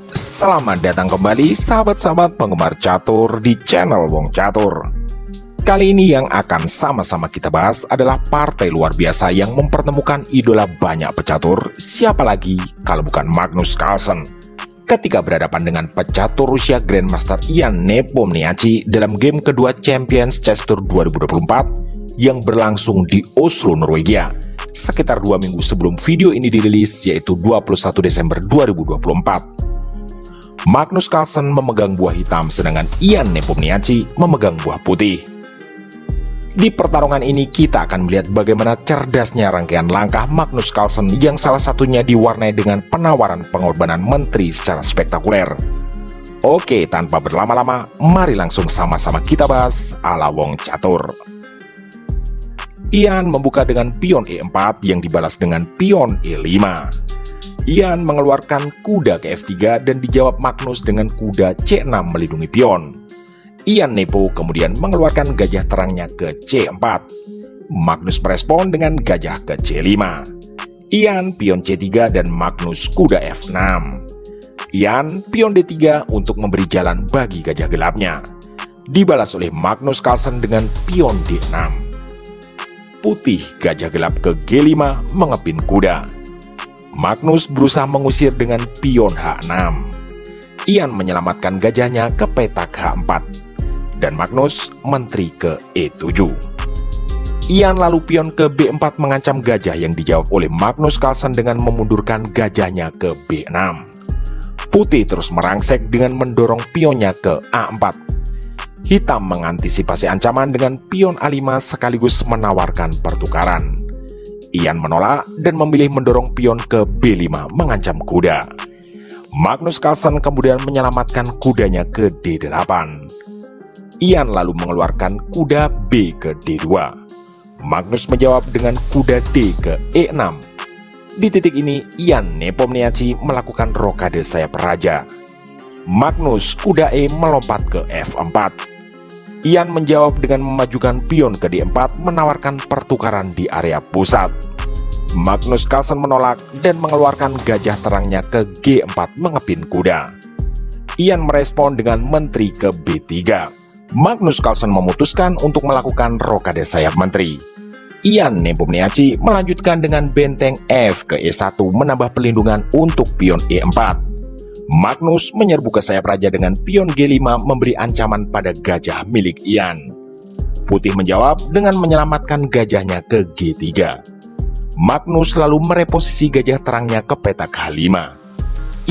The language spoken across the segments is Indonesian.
Selamat datang kembali sahabat-sahabat penggemar catur di channel Wong Catur. Kali ini yang akan sama-sama kita bahas adalah partai luar biasa yang mempertemukan idola banyak pecatur, siapa lagi kalau bukan Magnus Carlsen, ketika berhadapan dengan pecatur Rusia Grandmaster Ian Nepomniachtchi dalam game kedua Champions Chess Tour 2024 yang berlangsung di Oslo, Norwegia, sekitar 2 minggu sebelum video ini dirilis, yaitu 21 Desember 2024. Magnus Carlsen memegang buah hitam, sedangkan Ian Nepomniachtchi memegang buah putih. Di pertarungan ini kita akan melihat bagaimana cerdasnya rangkaian langkah Magnus Carlsen yang salah satunya diwarnai dengan penawaran pengorbanan menteri secara spektakuler. Oke, tanpa berlama-lama, mari langsung sama-sama kita bahas ala Wong Catur. Ian membuka dengan pion E4 yang dibalas dengan pion E5. Ian mengeluarkan kuda ke F3 dan dijawab Magnus dengan kuda C6 melindungi pion. Ian Nepo kemudian mengeluarkan gajah terangnya ke C4. Magnus merespon dengan gajah ke C5. Ian pion C3 dan Magnus kuda F6. Ian pion D3 untuk memberi jalan bagi gajah gelapnya. Dibalas oleh Magnus Carlsen dengan pion D6. Putih gajah gelap ke G5 mengepin kuda. Magnus berusaha mengusir dengan pion H6. Ian menyelamatkan gajahnya ke petak H4. Dan Magnus menteri ke E7. Ian lalu pion ke B4 mengancam gajah yang dijawab oleh Magnus Carlsen dengan memundurkan gajahnya ke B6. Putih terus merangsek dengan mendorong pionnya ke A4. Hitam mengantisipasi ancaman dengan pion A5 sekaligus menawarkan pertukaran. Ian menolak dan memilih mendorong pion ke B5 mengancam kuda. Magnus Carlsen kemudian menyelamatkan kudanya ke D8. Ian lalu mengeluarkan kuda B ke D2. Magnus menjawab dengan kuda D ke E6. Di titik ini Ian Nepomniachtchi melakukan rokade sayap raja. Magnus kuda E melompat ke F4. Ian menjawab dengan memajukan pion ke D4 menawarkan pertukaran di area pusat. Magnus Carlsen menolak dan mengeluarkan gajah terangnya ke G4 mengepin kuda. Ian merespon dengan menteri ke B3. Magnus Carlsen memutuskan untuk melakukan rokade sayap menteri. Ian Nepomniachtchi melanjutkan dengan benteng F ke E1 menambah perlindungan untuk pion E4. Magnus menyerbu ke sayap raja dengan pion G5 memberi ancaman pada gajah milik Ian. Putih menjawab dengan menyelamatkan gajahnya ke G3. Magnus lalu mereposisi gajah terangnya ke petak H5.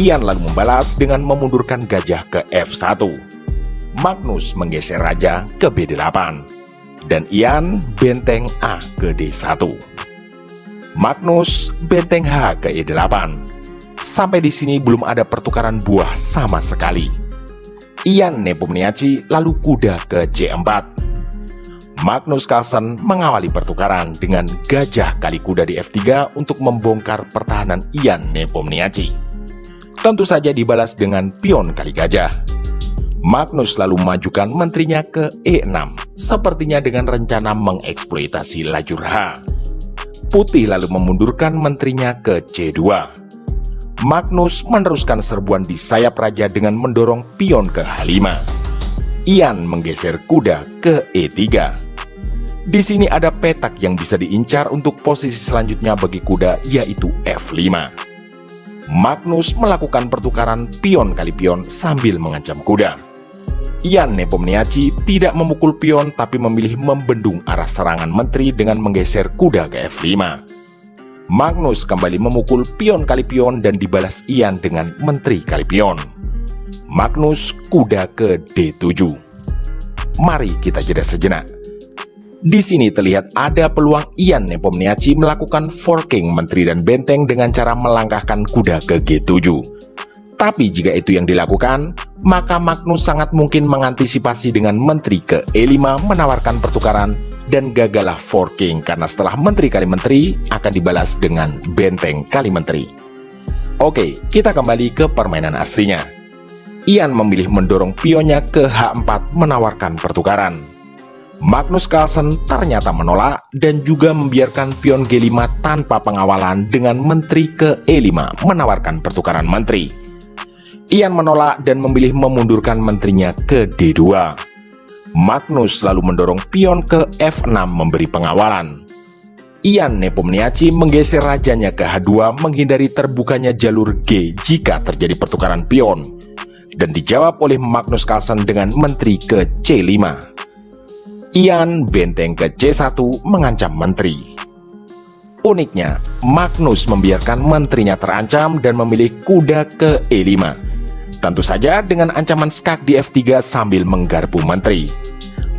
Ian lalu membalas dengan memundurkan gajah ke F1. Magnus menggeser raja ke B8. Dan Ian benteng A ke D1. Magnus benteng H ke E8. Sampai di sini belum ada pertukaran buah sama sekali. Ian Nepomniachtchi lalu kuda ke C4. Magnus Carlsen mengawali pertukaran dengan gajah kali kuda di F3 untuk membongkar pertahanan Ian Nepomniachtchi. Tentu saja dibalas dengan pion kali gajah. Magnus lalu memajukan menterinya ke E6, sepertinya dengan rencana mengeksploitasi lajur H. Putih lalu memundurkan menterinya ke C2. Magnus meneruskan serbuan di sayap raja dengan mendorong pion ke H5. Ian menggeser kuda ke E3. Di sini ada petak yang bisa diincar untuk posisi selanjutnya bagi kuda, yaitu F5. Magnus melakukan pertukaran pion kali pion sambil mengancam kuda. Ian Nepomniachtchi tidak memukul pion tapi memilih membendung arah serangan menteri dengan menggeser kuda ke F5. Magnus kembali memukul pion kali pion dan dibalas Ian dengan menteri kali pion. Magnus kuda ke D7. Mari kita jeda sejenak. Di sini terlihat ada peluang Ian Nepomniachtchi melakukan forking menteri dan benteng dengan cara melangkahkan kuda ke G7. Tapi jika itu yang dilakukan, maka Magnus sangat mungkin mengantisipasi dengan menteri ke E5 menawarkan pertukaran dan gagallah forking karena setelah menteri kali menteri akan dibalas dengan benteng kali menteri. Oke, kita kembali ke permainan aslinya. Ian memilih mendorong pionnya ke H4 menawarkan pertukaran. Magnus Carlsen ternyata menolak dan juga membiarkan pion G5 tanpa pengawalan dengan menteri ke E5 menawarkan pertukaran menteri. Ian menolak dan memilih memundurkan menterinya ke D2. Magnus lalu mendorong pion ke F6 memberi pengawalan. Ian Nepomniachtchi menggeser rajanya ke H2 menghindari terbukanya jalur G jika terjadi pertukaran pion, dan dijawab oleh Magnus Carlsen dengan menteri ke C5. Ian benteng ke C1 mengancam menteri. Uniknya, Magnus membiarkan menterinya terancam dan memilih kuda ke E5. Tentu saja dengan ancaman skak di F3 sambil menggarpu menteri.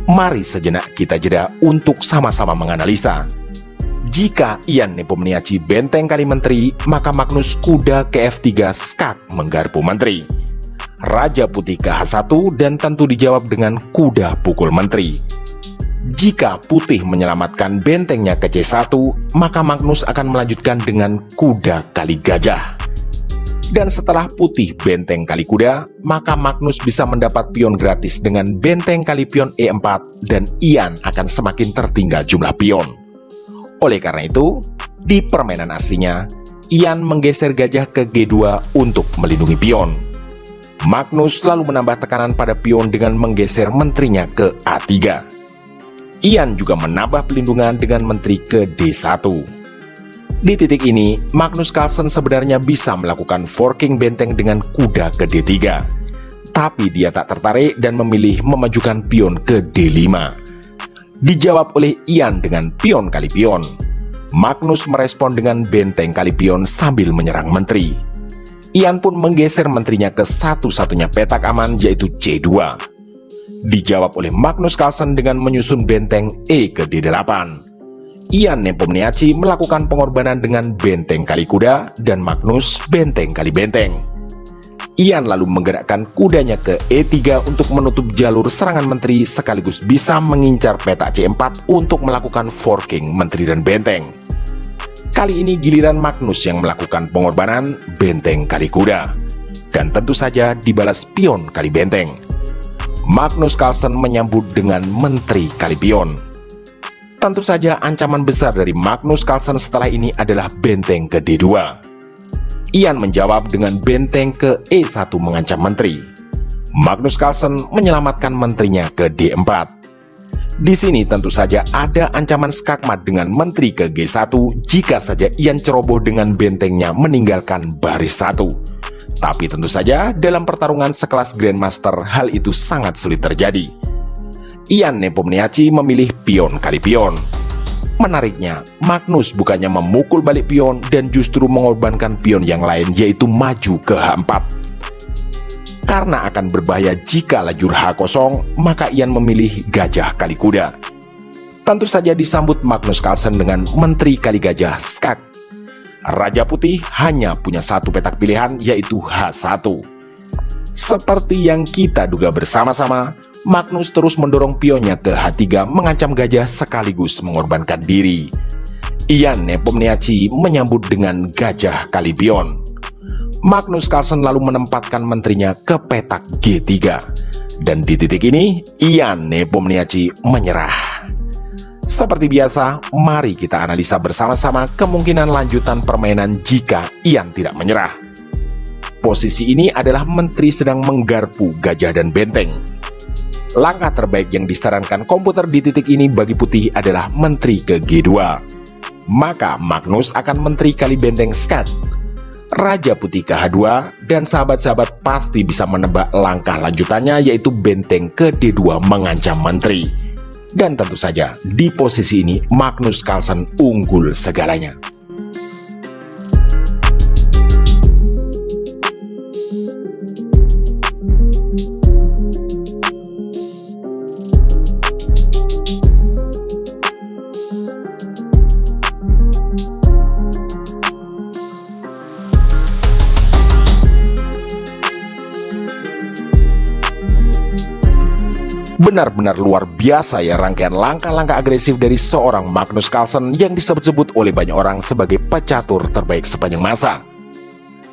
Mari sejenak kita jeda untuk sama-sama menganalisa. Jika Ian Nepomniachtchi benteng kali menteri, maka Magnus kuda ke F3 skak menggarpu menteri. Raja putih ke H1 dan tentu dijawab dengan kuda pukul menteri. Jika putih menyelamatkan bentengnya ke C1, maka Magnus akan melanjutkan dengan kuda kali gajah. Dan setelah putih benteng kali kuda, maka Magnus bisa mendapat pion gratis dengan benteng kali pion E4 dan Ian akan semakin tertinggal jumlah pion. Oleh karena itu, di permainan aslinya, Ian menggeser gajah ke G2 untuk melindungi pion. Magnus lalu menambah tekanan pada pion dengan menggeser menterinya ke A3. Ian juga menambah pelindungan dengan menteri ke D1. Di titik ini, Magnus Carlsen sebenarnya bisa melakukan forking benteng dengan kuda ke D3. Tapi dia tak tertarik dan memilih memajukan pion ke D5. Dijawab oleh Ian dengan pion kali pion. Magnus merespon dengan benteng kali pion sambil menyerang menteri. Ian pun menggeser menterinya ke satu-satunya petak aman yaitu C2. Dijawab oleh Magnus Carlsen dengan menyusun benteng E ke D8. Ian Nepomniachtchi melakukan pengorbanan dengan benteng kali kuda dan Magnus benteng kali benteng. Ian lalu menggerakkan kudanya ke E3 untuk menutup jalur serangan menteri sekaligus bisa mengincar petak C4 untuk melakukan forking menteri dan benteng. Kali ini giliran Magnus yang melakukan pengorbanan benteng kali kuda. Dan tentu saja dibalas pion kali benteng. Magnus Carlsen menyambut dengan menteri kali pion. Tentu saja ancaman besar dari Magnus Carlsen setelah ini adalah benteng ke D2. Ian menjawab dengan benteng ke E1 mengancam menteri. Magnus Carlsen menyelamatkan menterinya ke D4. Di sini tentu saja ada ancaman skakmat dengan menteri ke G1 jika saja Ian ceroboh dengan bentengnya meninggalkan baris 1. Tapi tentu saja dalam pertarungan sekelas Grandmaster hal itu sangat sulit terjadi. Ian Nepomniachtchi memilih pion kali pion. Menariknya, Magnus bukannya memukul balik pion dan justru mengorbankan pion yang lain yaitu maju ke H4. Karena akan berbahaya jika lajur H kosong, maka Ian memilih gajah kali kuda. Tentu saja disambut Magnus Carlsen dengan menteri kali gajah skak. Raja putih hanya punya satu petak pilihan yaitu H1. Seperti yang kita duga bersama-sama, Magnus terus mendorong pionnya ke H3 mengancam gajah sekaligus mengorbankan diri. Ian Nepomniachtchi menyambut dengan gajah kali pion. Magnus Carlsen lalu menempatkan menterinya ke petak G3. Dan di titik ini, Ian Nepomniachtchi menyerah. Seperti biasa, mari kita analisa bersama-sama kemungkinan lanjutan permainan jika Ian tidak menyerah. Posisi ini adalah menteri sedang menggarpu gajah dan benteng. Langkah terbaik yang disarankan komputer di titik ini bagi putih adalah menteri ke G2. Maka Magnus akan menteri kali benteng skak. Raja putih ke H2 dan sahabat-sahabat pasti bisa menebak langkah lanjutannya yaitu benteng ke D2 mengancam menteri. Dan tentu saja di posisi ini Magnus Carlsen unggul segalanya. Benar-benar luar biasa ya rangkaian langkah-langkah agresif dari seorang Magnus Carlsen yang disebut-sebut oleh banyak orang sebagai pecatur terbaik sepanjang masa.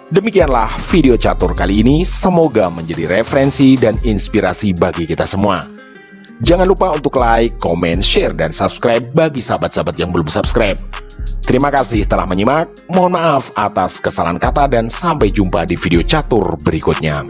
Demikianlah video catur kali ini, semoga menjadi referensi dan inspirasi bagi kita semua. Jangan lupa untuk like, comment, share, dan subscribe bagi sahabat-sahabat yang belum subscribe. Terima kasih telah menyimak, mohon maaf atas kesalahan kata dan sampai jumpa di video catur berikutnya.